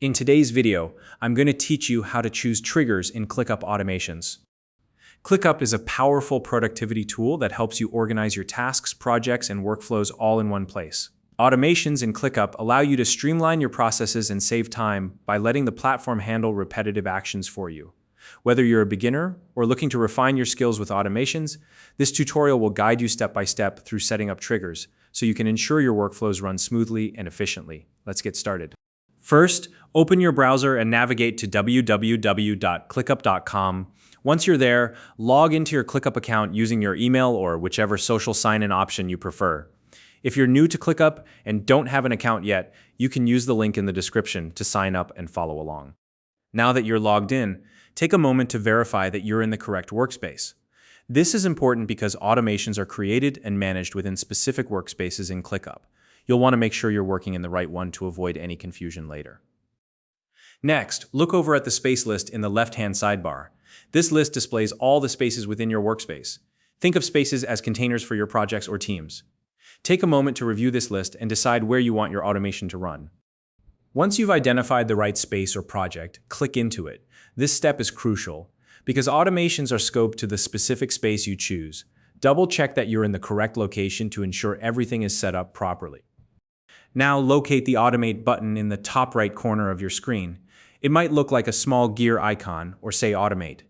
In today's video, I'm going to teach you how to choose triggers in ClickUp automations. ClickUp is a powerful productivity tool that helps you organize your tasks, projects, and workflows all in one place. Automations in ClickUp allow you to streamline your processes and save time by letting the platform handle repetitive actions for you. Whether you're a beginner or looking to refine your skills with automations, this tutorial will guide you step by step through setting up triggers so you can ensure your workflows run smoothly and efficiently. Let's get started. First, open your browser and navigate to www.clickup.com. Once you're there, log into your ClickUp account using your email or whichever social sign-in option you prefer. If you're new to ClickUp and don't have an account yet, you can use the link in the description to sign up and follow along. Now that you're logged in, take a moment to verify that you're in the correct workspace. This is important because automations are created and managed within specific workspaces in ClickUp. You'll want to make sure you're working in the right one to avoid any confusion later. Next, look over at the space list in the left-hand sidebar. This list displays all the spaces within your workspace. Think of spaces as containers for your projects or teams. Take a moment to review this list and decide where you want your automation to run. Once you've identified the right space or project, click into it. This step is crucial because automations are scoped to the specific space you choose. Double-check that you're in the correct location to ensure everything is set up properly. Now locate the Automate button in the top right corner of your screen. It might look like a small gear icon or say Automate.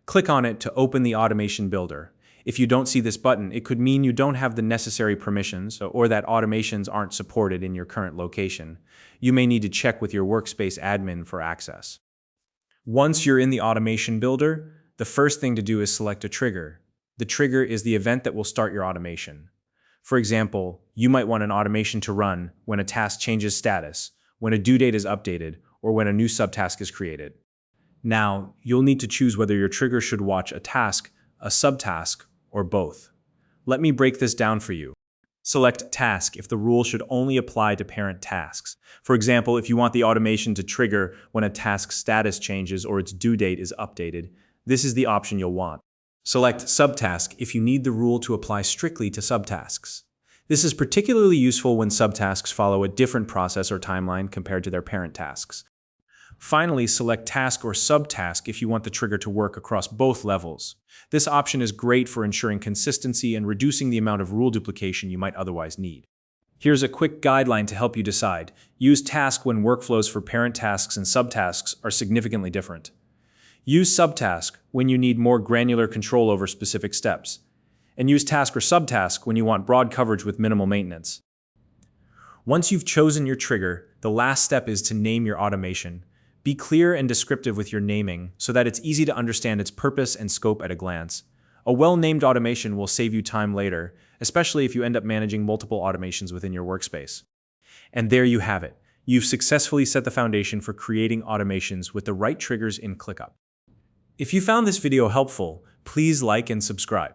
Click on it to open the automation builder. If you don't see this button, it could mean you don't have the necessary permissions or that automations aren't supported in your current location. You may need to check with your Workspace admin for access. Once you're in the automation builder, the first thing to do is select a trigger. The trigger is the event that will start your automation. For example, you might want an automation to run when a task changes status, when a due date is updated, or when a new subtask is created. Now, you'll need to choose whether your trigger should watch a task, a subtask, or both. Let me break this down for you. Select Task if the rule should only apply to parent tasks. For example, if you want the automation to trigger when a task's status changes or its due date is updated, this is the option you'll want. Select Subtask if you need the rule to apply strictly to subtasks. This is particularly useful when subtasks follow a different process or timeline compared to their parent tasks. Finally, select Task or Subtask if you want the trigger to work across both levels. This option is great for ensuring consistency and reducing the amount of rule duplication you might otherwise need. Here's a quick guideline to help you decide. Use Task when workflows for parent tasks and subtasks are significantly different. Use Subtask when you need more granular control over specific steps. And use Task or Subtask when you want broad coverage with minimal maintenance. Once you've chosen your trigger, the last step is to name your automation. Be clear and descriptive with your naming so that it's easy to understand its purpose and scope at a glance. A well-named automation will save you time later, especially if you end up managing multiple automations within your workspace. And there you have it. You've successfully set the foundation for creating automations with the right triggers in ClickUp. If you found this video helpful, please like and subscribe.